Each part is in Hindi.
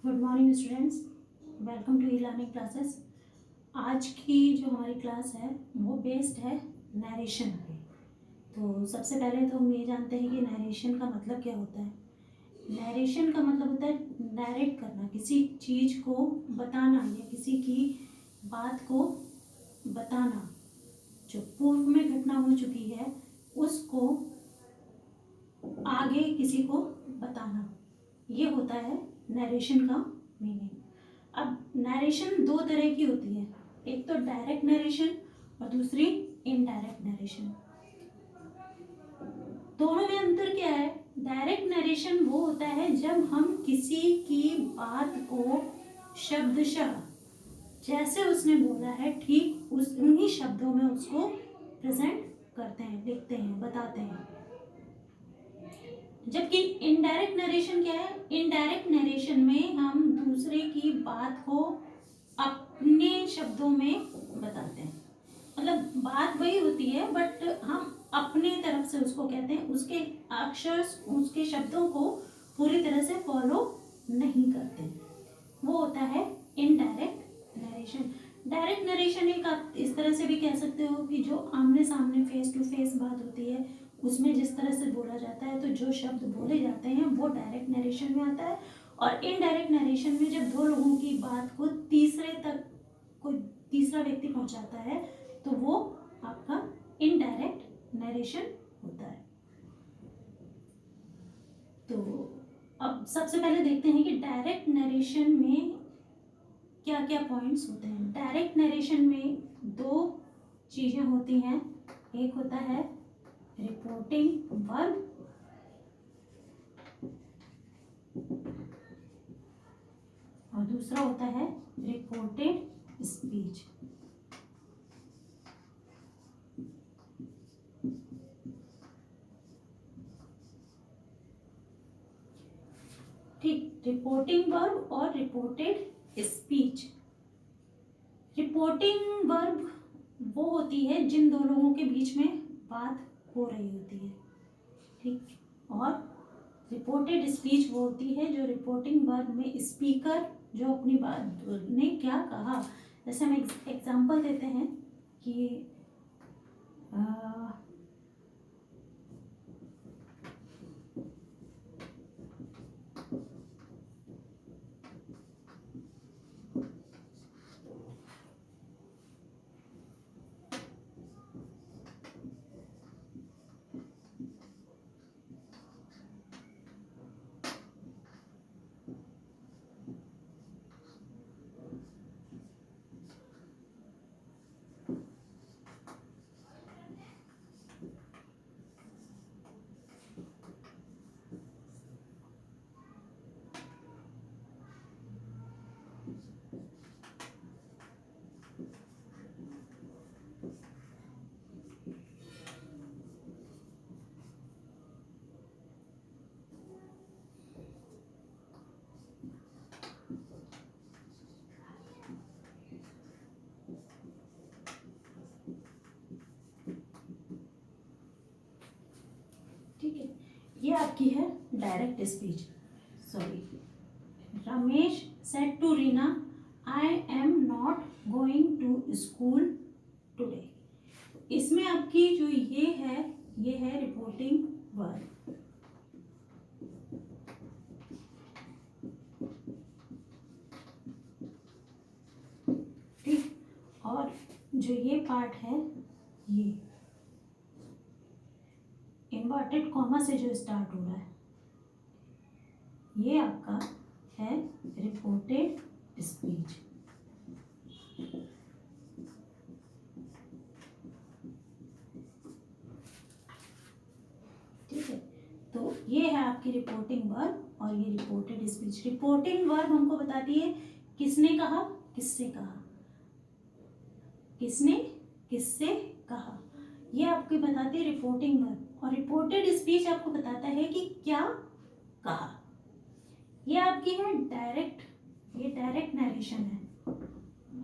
Good morning students, welcome to e learning classes. आज की जो हमारी क्लास है वो बेस्ड है नरेशन पे। तो सबसे पहले तो हम ये जानते हैं कि नरेशन का मतलब क्या होता है। नरेशन का मतलब होता है नरेट करना, किसी चीज़ को बताना या किसी की बात को बताना। जो पूर्व में घटना हो चुकी है उसको आगे किसी को बताना, ये होता है नरेशन का मीनिंग। अब नरेशन दो तरह की होती है, एक तो डायरेक्ट नरेशन और दूसरी इनडायरेक्ट नरेशन। दोनों में अंतर क्या है? डायरेक्ट नरेशन वो होता है जब हम किसी की बात को शब्दशः जैसे उसने बोला है ठीक उन्हीं शब्दों में उसको प्रेजेंट करते हैं, लिखते हैं, बताते हैं। जबकि इनडायरेक्ट नरेशन क्या है? इनडायरेक्ट नरेशन में हम दूसरे की बात को अपने शब्दों में बताते हैं। मतलब बात वही होती है बट हम अपने तरफ से उसको कहते हैं, उसके अक्षर उसके शब्दों को पूरी तरह से फॉलो नहीं करते। वो होता है इनडायरेक्ट नरेशन। डायरेक्ट नरेशन एक आप इस तरह से भी कह सकते हो कि जो आमने सामने फेस टू फेस बात होती है उसमें जिस तरह से बोला जाता है, तो जो शब्द बोले जाते हैं वो डायरेक्ट नरेशन में आता है। और इनडायरेक्ट नरेशन में जब दो लोगों की बात को तीसरे तक कोई तीसरा व्यक्ति पहुंचाता है तो वो आपका इनडायरेक्ट नरेशन होता है। तो अब सबसे पहले देखते हैं कि डायरेक्ट नरेशन में क्या क्या पॉइंट्स होते हैं। डायरेक्ट नरेशन में दो चीजें होती हैं, एक होता है रिपोर्टिंग वर्ब और दूसरा होता है रिपोर्टेड स्पीच। ठीक, रिपोर्टिंग वर्ब और रिपोर्टेड स्पीच। रिपोर्टिंग वर्ब वो होती है जिन दो लोगों के बीच में बात हो रही होती है, ठीक। और रिपोर्टेड स्पीच वो होती है जो रिपोर्टिंग वर्ब में स्पीकर जो अपनी बात ने क्या कहा। जैसे हम एग्जांपल देते हैं कि ठीक है, ये आपकी है direct speech. Sorry, Ramesh said to Reena I am not going to school today. इसमें आपकी जो ये है रिपोर्टिंग वर्ब। ठीक, और जो ये पार्ट है ये इन्वर्टेड कॉमा से जो स्टार्ट हो रहा है ये आपका है रिपोर्टेड स्पीच। ठीक है, तो ये है आपकी रिपोर्टिंग वर्ब और ये रिपोर्टेड स्पीच। रिपोर्टिंग वर्ब हमको बताती है किसने कहा, किससे कहा, किसने किससे कहा, ये आपको बताती है रिपोर्टिंग वर्ब। और रिपोर्टेड स्पीच आपको बताता है कि क्या कहा। ये आपकी है डायरेक्ट, ये डायरेक्ट नरेशन है।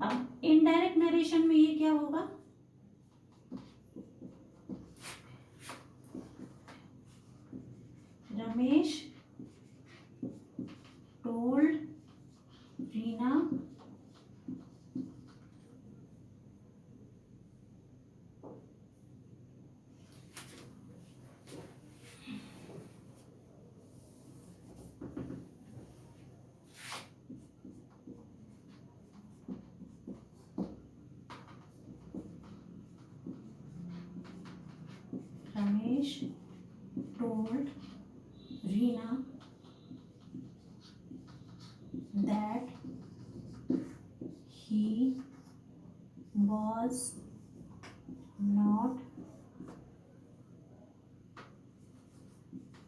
अब इनडायरेक्ट नरेशन में ये क्या होगा? Ramesh told Ramesh told Reena that he was not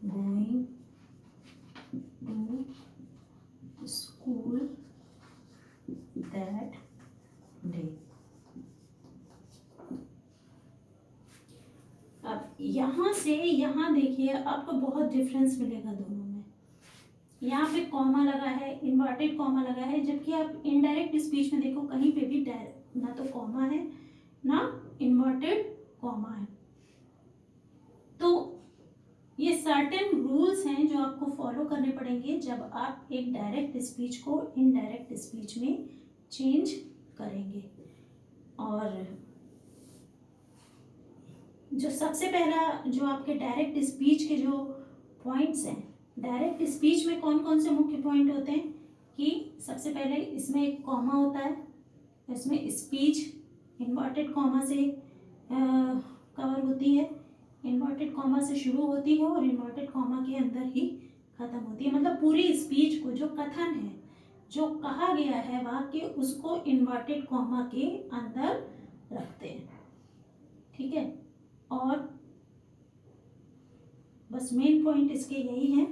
going to school that day. अब यहाँ से यहाँ देखिए आपको बहुत डिफरेंस मिलेगा दोनों में। यहाँ पे कॉमा लगा है, इन्वर्टेड कॉमा लगा है, जबकि आप इनडायरेक्ट स्पीच में देखो कहीं पे भी ना तो कॉमा है ना इन्वर्टेड कॉमा है। तो ये सर्टेन रूल्स हैं जो आपको फॉलो करने पड़ेंगे जब आप एक डायरेक्ट स्पीच को इनडायरेक्ट स्पीच में चेंज करेंगे। और जो सबसे पहला जो आपके डायरेक्ट स्पीच के जो पॉइंट्स हैं, डायरेक्ट स्पीच में कौन कौन से मुख्य पॉइंट होते हैं कि सबसे पहले इसमें एक कॉमा होता है, इसमें स्पीच इन्वर्टेड कॉमा से कवर होती है, इन्वर्टेड कॉमा से शुरू होती है और इन्वर्टेड कॉमा के अंदर ही खत्म होती है। मतलब पूरी स्पीच को जो कथन है, जो कहा गया है वाक्य, उसको इन्वर्टेड कॉमा के अंदर रखते हैं। ठीक है, और बस मेन पॉइंट इसके यही है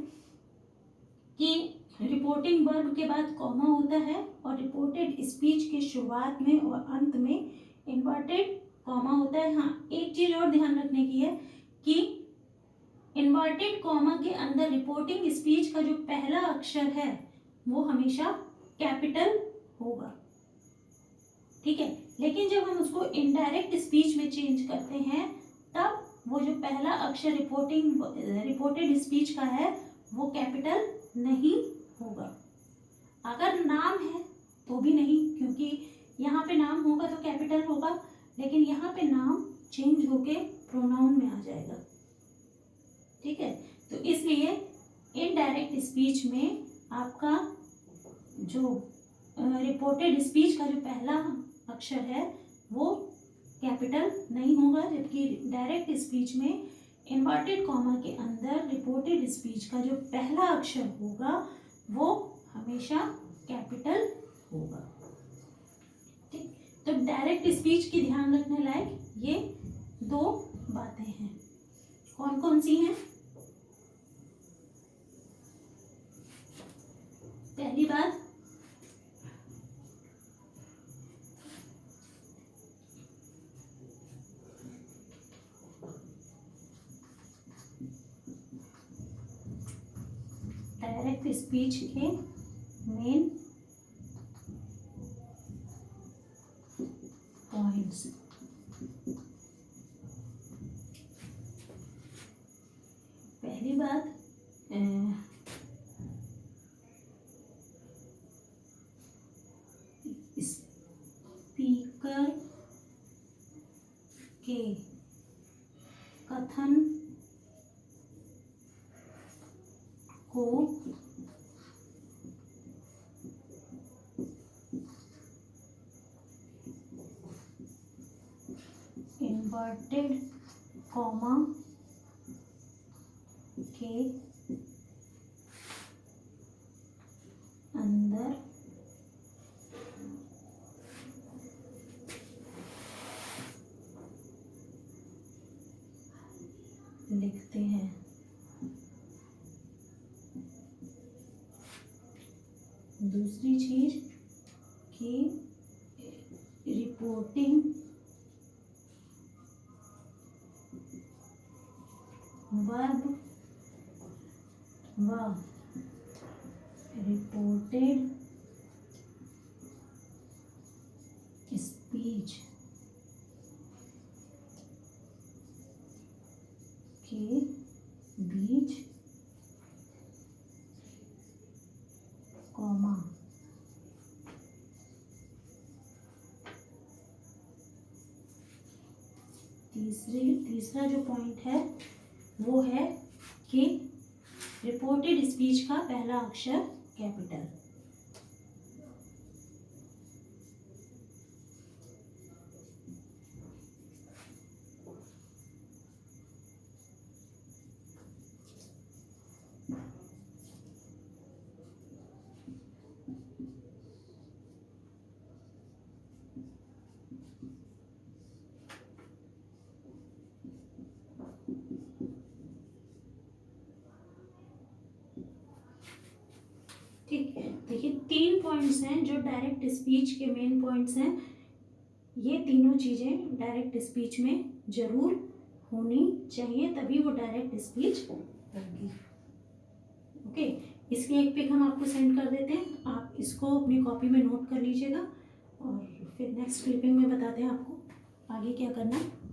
कि रिपोर्टिंग वर्ब के बाद कॉमा होता है और रिपोर्टेड स्पीच के शुरुआत में और अंत में इन्वर्टेड कॉमा होता है। हाँ, एक चीज और ध्यान रखने की है कि इन्वर्टेड कॉमा के अंदर रिपोर्टिंग स्पीच का जो पहला अक्षर है वो हमेशा कैपिटल होगा। ठीक है, लेकिन जब हम उसको इनडायरेक्ट स्पीच में चेंज करते हैं तब वो जो पहला अक्षर रिपोर्टेड स्पीच का है वो कैपिटल नहीं होगा। अगर नाम है तो भी नहीं, क्योंकि यहाँ पे नाम होगा तो कैपिटल होगा, लेकिन यहाँ पे नाम चेंज होके प्रोनाउन में आ जाएगा। ठीक है, तो इसलिए इनडायरेक्ट स्पीच में आपका जो रिपोर्टेड स्पीच का जो पहला अक्षर है वो कैपिटल नहीं होगा, जबकि डायरेक्ट स्पीच में इन्वर्टेड कॉमा के अंदर रिपोर्टेड स्पीच का जो पहला अक्षर होगा वो हमेशा कैपिटल होगा। ठीक, तो डायरेक्ट स्पीच की ध्यान रखने लायक ये दो बातें हैं। कौन कौन सी हैं? पहली बात, डायरेक्ट स्पीच के मेन पॉइंट्स। पहली बात, स्पीकर के कथन को इन्वर्टेड कॉमा के अंदर लिखते हैं। दूसरी चीज कि रिपोर्टिंग वर्ब व रिपोर्टेड स्पीच के बीच कॉमा तीसरा जो पॉइंट है वो है कि रिपोर्टेड स्पीच का पहला अक्षर कैपिटल। ठीक है, देखिए 3 पॉइंट्स हैं जो डायरेक्ट स्पीच के मेन पॉइंट्स हैं। ये तीनों चीज़ें डायरेक्ट स्पीच में जरूर होनी चाहिए, तभी वो डायरेक्ट स्पीच होगी। ओके, इसकी एक पिक हम आपको सेंड कर देते हैं, आप इसको अपनी कॉपी में नोट कर लीजिएगा और फिर नेक्स्ट क्लिपिंग में बताते हैं आपको आगे क्या करना है।